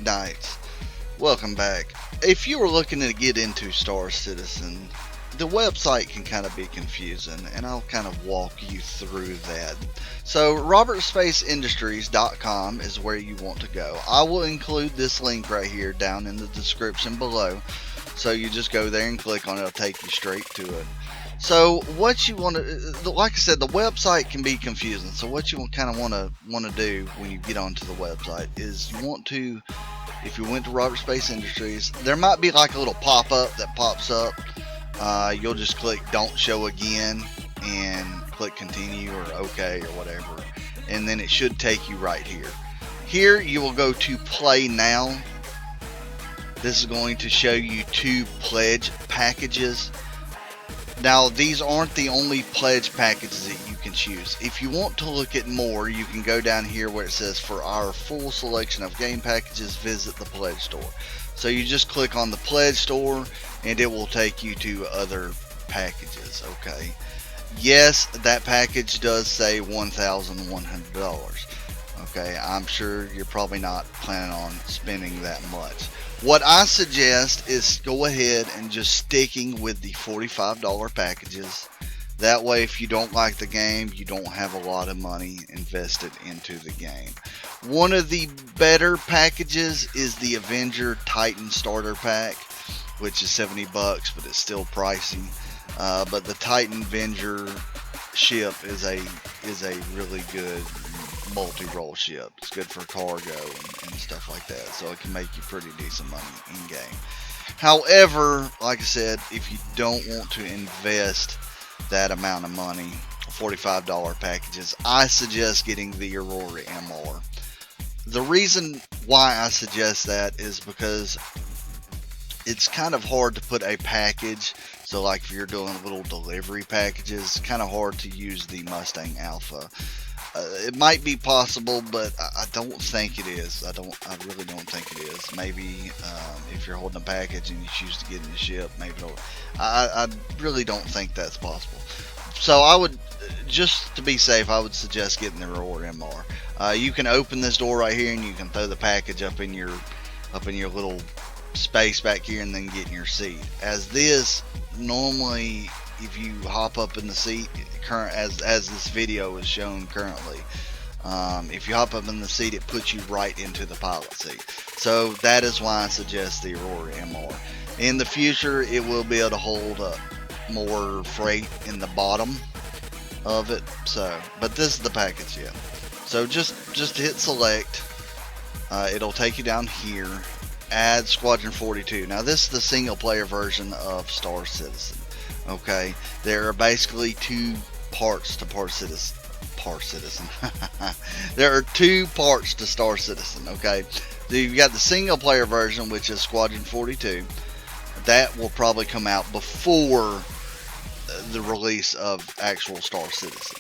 Alright, Knights, welcome back. If you were looking to get into Star Citizen, the website can kind of be confusing, and I'll kind of walk you through that. So, robertspaceindustries.com is where you want to go. I will include this link right here down in the description below. So you just go there and click on it, it'll take you straight to it. So what you want to, like I said, the website can be confusing. So what you kind of want to do when you get onto the website is you want to, if you went to Robert Space Industries, there might be like a little pop-up that pops up. You'll just click Don't Show Again and click Continue or OK or whatever, and then it should take you right here. Here you will go to Play Now. This is going to show you 2 pledge packages. Now, these aren't the only pledge packages that you can choose. If you want to look at more, you can go down here where it says, for our full selection of game packages, visit the pledge store. So you just click on the pledge store and it will take you to other packages. Okay. Yes, that package does say $1,100. Okay, I'm sure you're probably not planning on spending that much. What I suggest is go ahead and just sticking with the $45 packages. That way, if you don't like the game, you don't have a lot of money invested into the game. One of the better packages is the Avenger Titan Starter Pack, which is $70, but it's still pricey. But the Titan Avenger ship is a really good multi-role ship. It's good for cargo and stuff like that, so it can make you pretty decent money in game. However, like I said, if you don't want to invest that amount of money, $45 packages, I suggest getting the Aurora MR. The reason why I suggest that is because it's kind of hard to put a package. So like if you're doing little delivery packages, it's kind of hard to use the Mustang Alpha. It might be possible, but I don't think it is. I really don't think it is. Maybe if you're holding a package and you choose to get in the ship, maybe it'll. I really don't think that's possible. So I would, just to be safe, I would suggest getting the Aurora MR. You can open this door right here, and you can throw the package up in your little space back here, and then get in your seat. As this normally, if you hop up in the seat, as this video is shown currently, if you hop up in the seat, it puts you right into the pilot seat. So that is why I suggest the Aurora MR. In the future, it will be able to hold more freight in the bottom of it. So, but this is the package, yeah. So just hit select. It'll take you down here. Add Squadron 42. Now this is the single player version of Star Citizen. Okay, there are basically 2 parts to Citizen. There are 2 parts to Star Citizen. Okay, so you've got the single player version, which is Squadron 42. That will probably come out before the release of actual Star Citizen.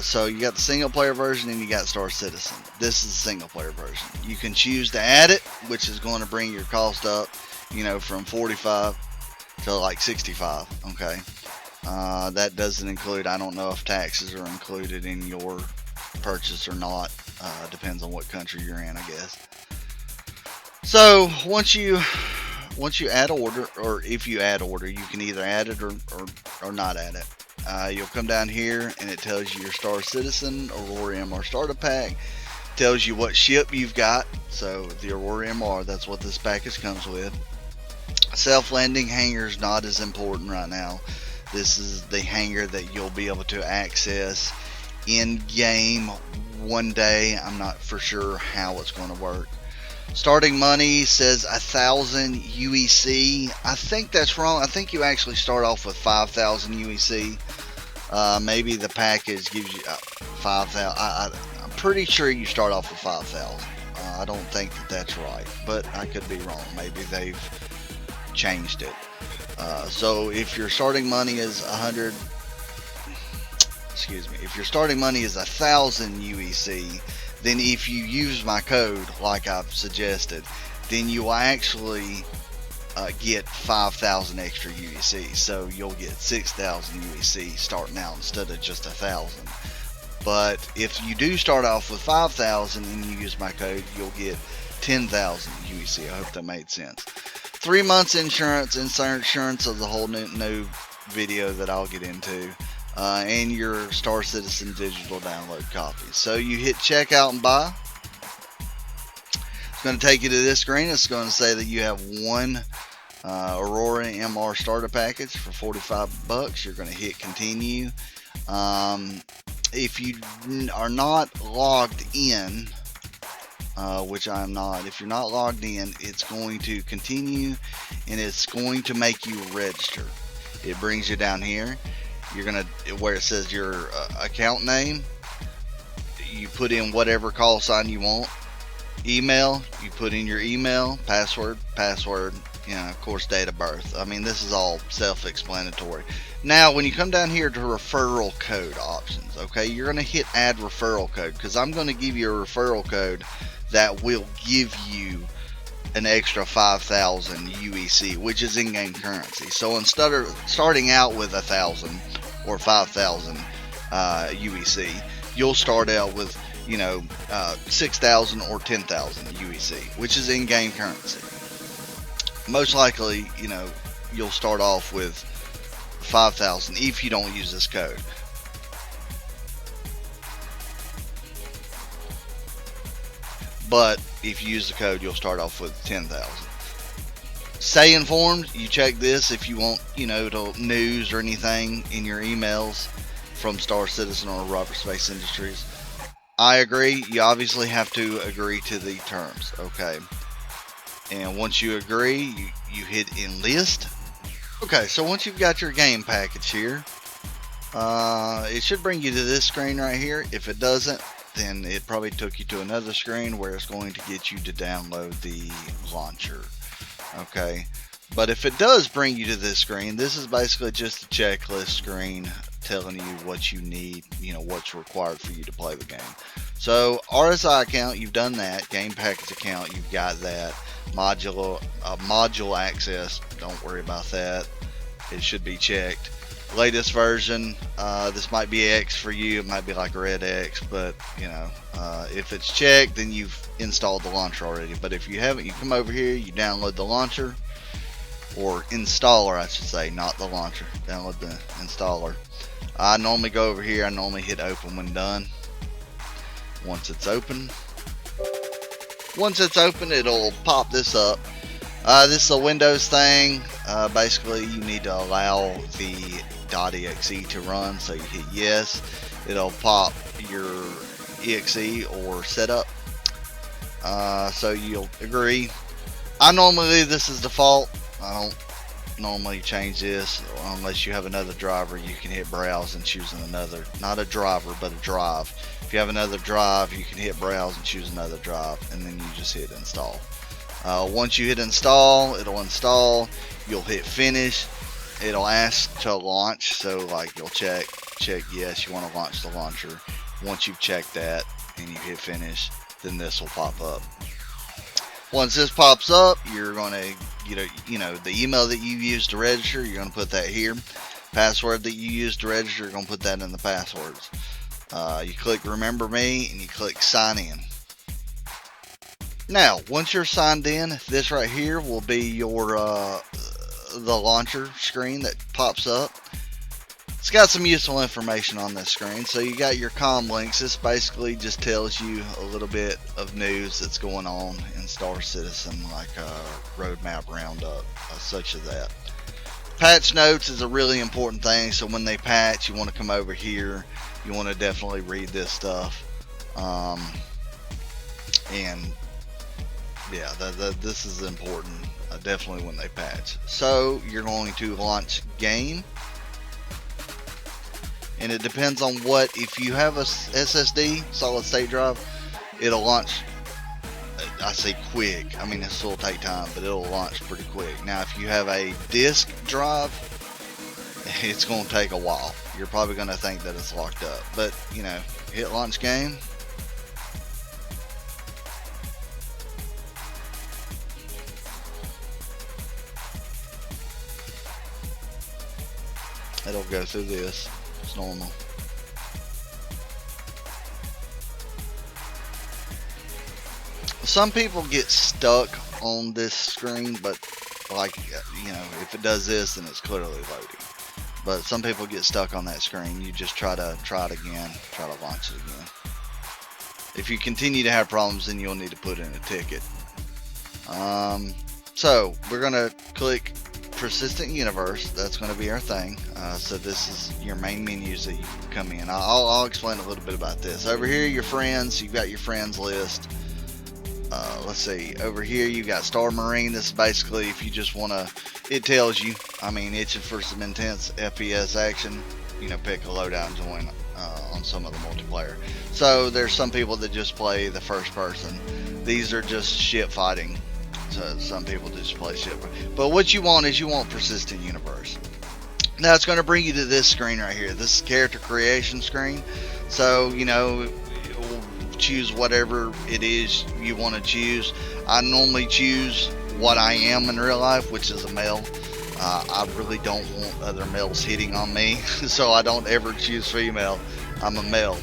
So you got the single player version and you got Star Citizen. This is the single player version. You can choose to add it, which is going to bring your cost up, from 45 to like 65. Okay, that doesn't include, I don't know if taxes are included in your purchase or not. Depends on what country you're in, I guess. So once you add order, or if you add order, you can either add it or not add it. You'll come down here and it tells you your Star Citizen Aurora MR starter pack. Tells you what ship you've got. So the Aurora MR, that's what this package comes with. Self-landing hangar is not as important right now. This is the hangar that you'll be able to access in game one day. I'm not for sure how it's going to work. Starting money says 1,000 UEC. I think that's wrong. I think you actually start off with 5,000 UEC. Maybe the package gives you 5,000. I'm pretty sure you start off with 5,000. I don't think that's right, but I could be wrong. Maybe they've changed it. So if your starting money is if your starting money is 1,000 UEC, then if you use my code like I've suggested, then you will actually get 5,000 extra UEC. So you'll get 6,000 UEC starting out instead of just 1,000. But if you do start off with 5,000 and you use my code, you'll get 10,000 UEC. I hope that made sense. 3 months insurance. Insurance is a whole new video that I'll get into. And your Star Citizen digital download copy. So you hit checkout and buy. It's going to take you to this screen. It's going to say that you have one Aurora MR starter package for 45 bucks. You're going to hit continue. If you are not logged in, which I'm not, if you're not logged in, it's going to continue and it's going to make you register. It brings you down here. You're gonna, where it says your account name, you put in whatever call sign you want. Email, you put in your email, password, you know, of course, date of birth. I mean, this is all self-explanatory. Now, when you come down here to referral code options, okay, you're going to hit add referral code, because I'm going to give you a referral code that will give you an extra 5,000 UEC, which is in-game currency. So instead of starting out with 1,000 or 5,000 UEC, you'll start out with, you know, 6,000 or 10,000 UEC, which is in-game currency. Most likely, you know, you'll start off with 5,000 if you don't use this code. But if you use the code, you'll start off with 10,000. Stay informed. You check this if you want, you know, news or anything in your emails from Star Citizen or Robert Space Industries. I agree. You obviously have to agree to the terms, okay? And once you agree, you hit enlist. Okay, so once you've got your game package here, it should bring you to this screen right here. If it doesn't, then it probably took you to another screen where it's going to get you to download the launcher. Okay, but if it does bring you to this screen, this is basically just a checklist screen telling you what you need, you know, what's required for you to play the game. So RSI account, you've done that. Game package account, you've got that. Module access, don't worry about that. It should be checked. Latest version, this might be X for you, it might be like Red X, but you know, if it's checked, then you've installed the launcher already. But if you haven't, you come over here, you download the launcher, or installer I should say, not the launcher. Download the installer. I normally go over here, I normally hit open when done. Once it's open, it'll pop this up. This is a Windows thing. Basically, you need to allow the .exe to run, so you hit yes. It'll pop your exe or setup. So you'll agree. I normally leave this as default. I don't normally change this unless you have another driver. You can hit browse and choose another, not a driver, but a drive. If you have another drive, you can hit browse and choose another drive, and then you just hit install. Once you hit install, it'll install. You'll hit finish. It'll ask to launch, so like you'll check yes, you want to launch the launcher. Once you've checked that and you hit finish, then this will pop up. Once this pops up, you're going to, you know, the email that you used to register, you're going to put that here. Password that you used to register, you're going to put that in the passwords. You click remember me and you click sign in. Now, once you're signed in, this right here will be your the launcher screen that pops up. It's got some useful information on this screen. So you got your comm links. This basically just tells you a little bit of news that's going on in Star Citizen, like a roadmap roundup, such as that. Patch notes is a really important thing. So when they patch, you want to come over here. You want to definitely read this stuff. And yeah, this is important, definitely when they patch. So you're going to launch game, and it depends on what. If you have a SSD, solid state drive, it'll launch, I say quick, I mean it still take time, but it'll launch pretty quick. Now if you have a disk drive, it's going to take a while. You're probably going to think that it's locked up, but you know, hit launch game. It'll go through this. It's normal. some people get stuck on this screen, but like, you know, if it does this, then it's clearly loading. But some people get stuck on that screen. You just try it again, try to launch it again. If you continue to have problems, then you'll need to put in a ticket. So we're gonna click Persistent Universe. That's going to be our thing. So this is your main menus that you can come in. I'll explain a little bit about this. Over here, your friends. You've got your friends list. Let's see. Over here, you got Star Marine. This is basically if you just want to. It tells you. I mean, itching for some intense FPS action. You know, pick a loadout and join on some of the multiplayer. So there's some people that just play the first person. These are just shit fighting. So some people just play shit. But what you want is you want Persistent Universe. Now it's going to bring you to this screen right here. This is character creation screen. So, you know, choose whatever it is you want to choose. I normally choose what I am in real life, which is a male. I really don't want other males hitting on me, so I don't ever choose female. I'm a male.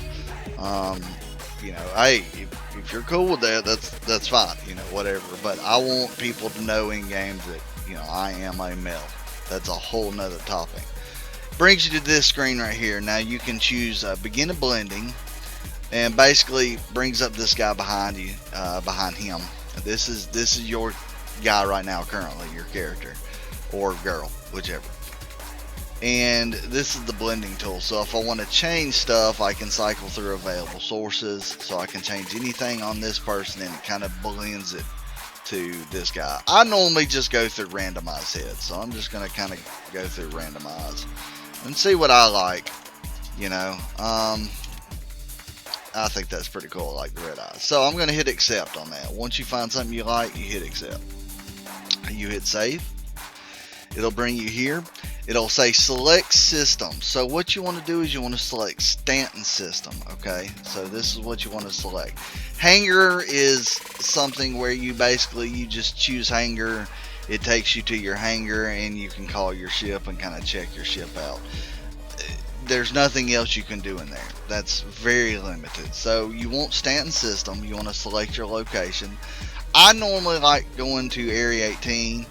You know, hey, if you're cool with that, that's fine. You know, whatever. But I want people to know in games that, you know, I am a male. That's a whole nother topic. Brings you to this screen right here. Now you can choose begin a blending, and basically brings up this guy behind you, behind him. This is your guy right now, currently your character or girl, whichever. And this is the blending tool. So if I want to change stuff, I can cycle through available sources. So I can change anything on this person, and it kind of blends it to this guy. I normally just go through randomize head, so I'm just going to kind of go through randomize and see what I like. You know, I think that's pretty cool. I like the red eyes. So I'm going to hit accept on that. Once you find something you like, you hit accept. You hit save. It'll bring you here. It'll say select system. So what you want to do is you want to select Stanton system. Okay, so this is what you want to select. Hangar is something where you basically you just choose hangar. It takes you to your hangar, and you can call your ship and kind of check your ship out. There's nothing else you can do in there. That's very limited. So you want Stanton system. You want to select your location. I normally like going to Area 18.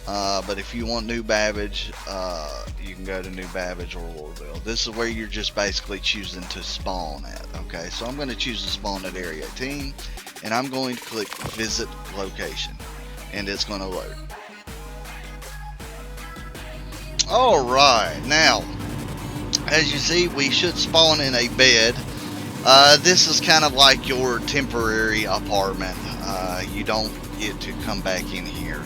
But if you want New Babbage, you can go to New Babbage or Lorville. This is where you're just basically choosing to spawn at. Okay, so I'm going to choose to spawn at Area 18, and I'm going to click Visit Location, and it's going to load. Alright, now, as you see, we should spawn in a bed. This is kind of like your temporary apartment. You don't get to come back in here.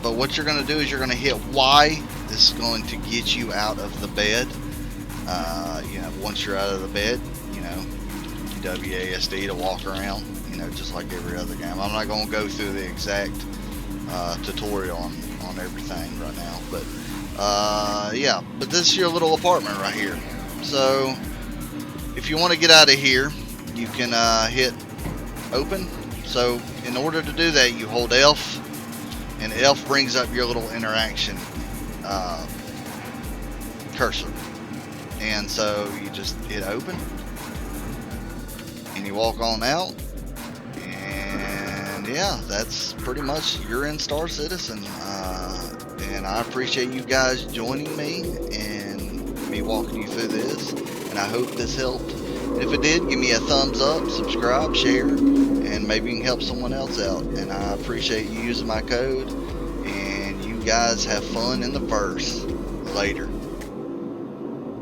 But what you're going to do is you're going to hit Y. This is going to get you out of the bed. You know, once you're out of the bed, you know, WASD to walk around, you know, just like every other game. I'm not going to go through the exact tutorial on everything right now, but yeah, but this is your little apartment right here. So if you want to get out of here, you can hit open. So in order to do that, you hold F, and F brings up your little interaction cursor, and so you just hit open, and you walk on out, and yeah, that's pretty much you're in Star Citizen. And I appreciate you guys joining me and me walking you through this, and I hope this helped. If it did, give me a thumbs up, subscribe, share, and maybe you can help someone else out. And I appreciate you using my code, and you guys have fun in the verse. Later.